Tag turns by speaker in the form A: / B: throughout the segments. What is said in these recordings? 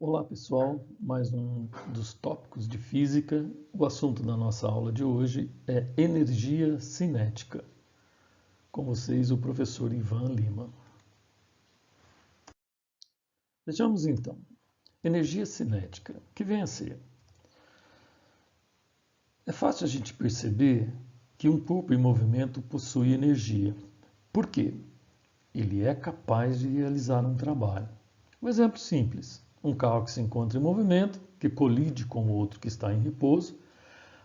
A: Olá pessoal, mais um dos tópicos de física. O assunto da nossa aula de hoje é energia cinética. Com vocês, o professor Ivan Lima. Vejamos então, energia cinética, o que vem a ser? É fácil a gente perceber que um corpo em movimento possui energia. Por quê? Ele é capaz de realizar um trabalho. Um exemplo simples, um carro que se encontra em movimento, que colide com o outro que está em repouso,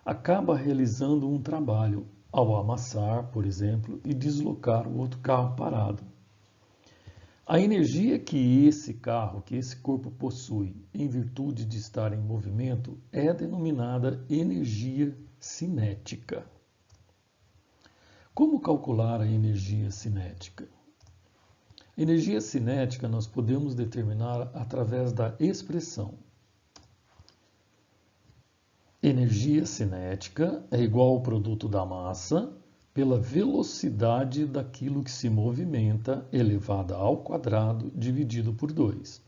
A: acaba realizando um trabalho ao amassar, por exemplo, e deslocar o outro carro parado. A energia que esse carro, que esse corpo possui, em virtude de estar em movimento, é denominada energia cinética. Como calcular a energia cinética? A energia cinética nós podemos determinar através da expressão. Energia cinética é igual ao produto da massa pela velocidade daquilo que se movimenta elevada ao quadrado dividido por 2.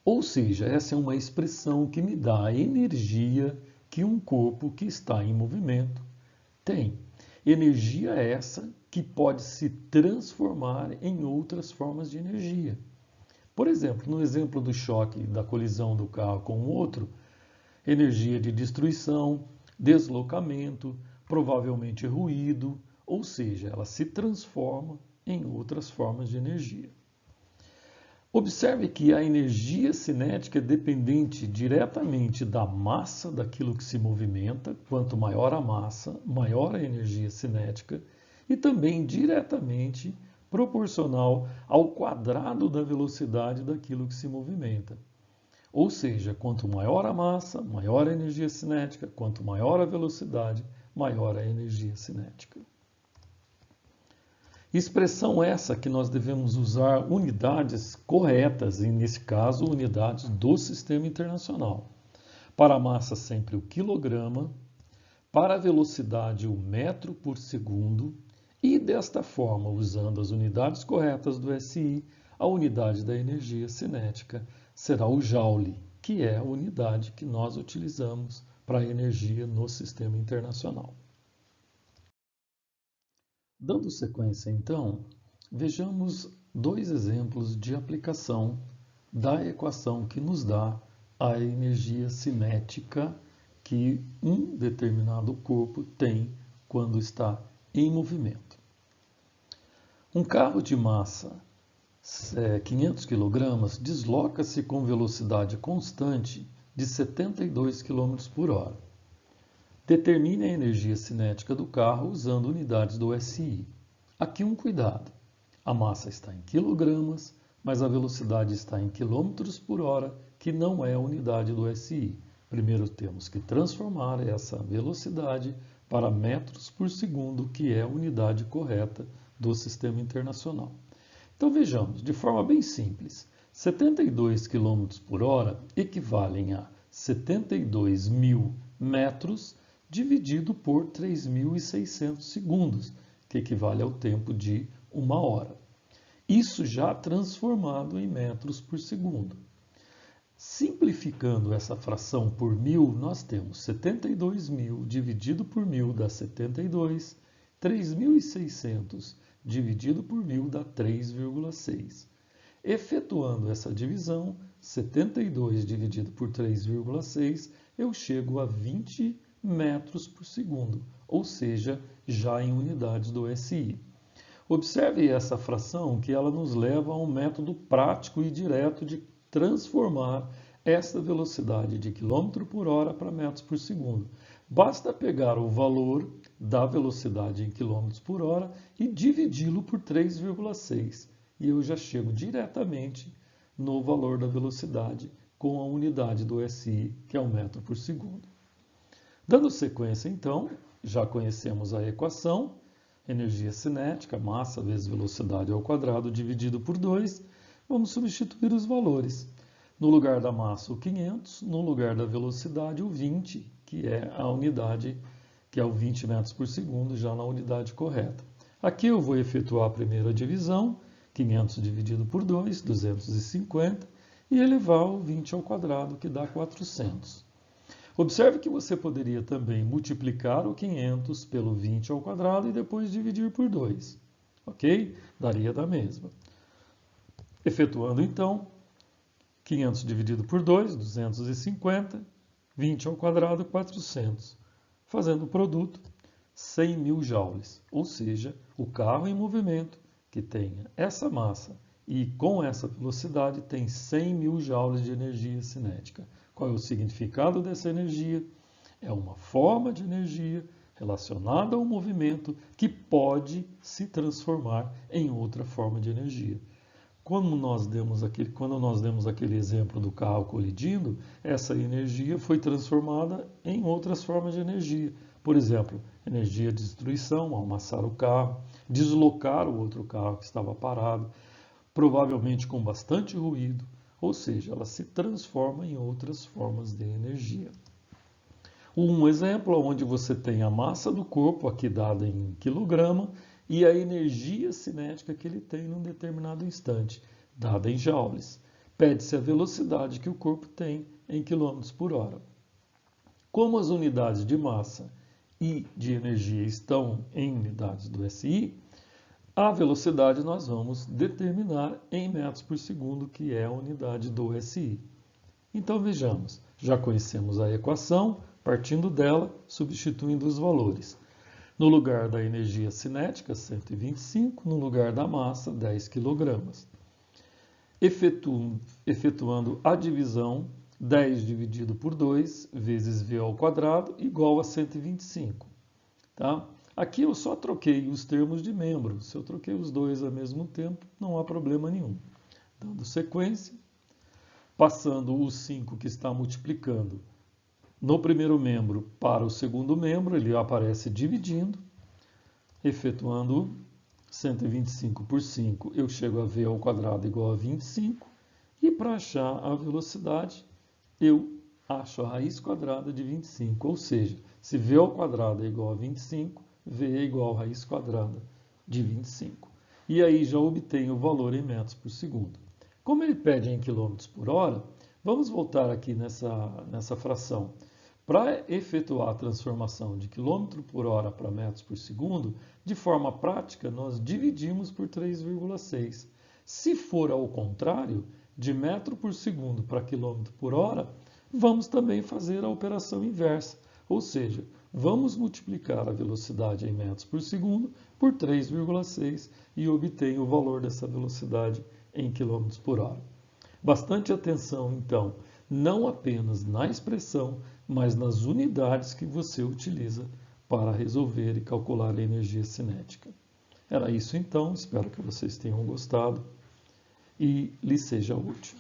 A: Ou seja, essa é uma expressão que me dá a energia que um corpo que está em movimento tem. Energia essa que pode se transformar em outras formas de energia. Por exemplo, no exemplo do choque da colisão do carro com o outro, energia de destruição, deslocamento, provavelmente ruído, ou seja, ela se transforma em outras formas de energia. Observe que a energia cinética é dependente diretamente da massa daquilo que se movimenta. Quanto maior a massa, maior a energia cinética, e também diretamente proporcional ao quadrado da velocidade daquilo que se movimenta. Ou seja, quanto maior a massa, maior a energia cinética, quanto maior a velocidade, maior a energia cinética. Expressão essa que nós devemos usar unidades corretas, e nesse caso, unidades do Sistema Internacional. Para a massa, sempre o quilograma, para a velocidade, o metro por segundo, e desta forma, usando as unidades corretas do SI, a unidade da energia cinética será o joule, que é a unidade que nós utilizamos para a energia no Sistema Internacional. Dando sequência, então, vejamos dois exemplos de aplicação da equação que nos dá a energia cinética que um determinado corpo tem quando está em movimento. Um carro de massa 500 kg desloca-se com velocidade constante de 72 km por hora. Determine a energia cinética do carro usando unidades do SI. Aqui um cuidado. A massa está em quilogramas, mas a velocidade está em quilômetros por hora, que não é a unidade do SI. Primeiro temos que transformar essa velocidade para metros por segundo, que é a unidade correta do Sistema Internacional. Então vejamos, de forma bem simples, 72 km por hora equivalem a 72 mil metros dividido por 3.600 segundos, que equivale ao tempo de 1 hora. Isso já transformado em metros por segundo. Simplificando essa fração por mil, nós temos 72 mil dividido por mil dá 72, 3.600 dividido por mil dá 3,6. Efetuando essa divisão, 72 dividido por 3,6, eu chego a 20 metros por segundo, ou seja, já em unidades do SI. Observe essa fração que ela nos leva a um método prático e direto de transformar esta velocidade de km por hora para metros por segundo. Basta pegar o valor da velocidade em km por hora e dividi-lo por 3,6 e eu já chego diretamente no valor da velocidade com a unidade do SI, que é o metro por segundo. Dando sequência, então, já conhecemos a equação, energia cinética, massa vezes velocidade ao quadrado dividido por 2, vamos substituir os valores. No lugar da massa, o 500, no lugar da velocidade, o 20, que é a unidade, que é o 20 metros por segundo, já na unidade correta. Aqui eu vou efetuar a primeira divisão, 500 dividido por 2, 250, e elevar o 20 ao quadrado, que dá 400. Observe que você poderia também multiplicar o 500 pelo 20 ao quadrado e depois dividir por 2. Ok? Daria da mesma. Efetuando então, 500 dividido por 2, 250, 20 ao quadrado, 400. Fazendo o produto, 100.000 joules. Ou seja, o carro em movimento que tenha essa massa e com essa velocidade tem 100.000 joules de energia cinética. Qual é o significado dessa energia? É uma forma de energia relacionada ao movimento que pode se transformar em outra forma de energia. Quando nós demos aquele exemplo do carro colidindo, essa energia foi transformada em outras formas de energia. Por exemplo, energia de destruição, amassar o carro, deslocar o outro carro que estava parado, provavelmente com bastante ruído, ou seja, ela se transforma em outras formas de energia. Um exemplo onde você tem a massa do corpo, aqui dada em quilograma, e a energia cinética que ele tem num determinado instante, dada em joules. Pede-se a velocidade que o corpo tem em quilômetros por hora. Como as unidades de massa e de energia estão em unidades do SI, a velocidade nós vamos determinar em metros por segundo, que é a unidade do SI. Então vejamos, já conhecemos a equação, partindo dela, substituindo os valores. No lugar da energia cinética, 125, no lugar da massa, 10 kg. Efetuando a divisão, 10 dividido por 2 vezes V ao quadrado igual a 125. Tá? Aqui eu só troquei os termos de membro. Se eu troquei os dois ao mesmo tempo, não há problema nenhum. Dando sequência, passando o 5 que está multiplicando no primeiro membro para o segundo membro, ele aparece dividindo. Efetuando 125 por 5, eu chego a V ao quadrado igual a 25. E para achar a velocidade, eu acho a raiz quadrada de 25. Ou seja, se V ao quadrado é igual a 25, V é igual a raiz quadrada de 25. E aí já obtenho o valor em metros por segundo. Como ele pede em quilômetros por hora, vamos voltar aqui nessa fração. Para efetuar a transformação de quilômetro por hora para metros por segundo, de forma prática, nós dividimos por 3,6. Se for ao contrário, de metro por segundo para quilômetro por hora, vamos também fazer a operação inversa, ou seja, vamos multiplicar a velocidade em metros por segundo por 3,6 e obter o valor dessa velocidade em quilômetros por hora. Bastante atenção, então, não apenas na expressão, mas nas unidades que você utiliza para resolver e calcular a energia cinética. Era isso então, espero que vocês tenham gostado e lhes seja útil.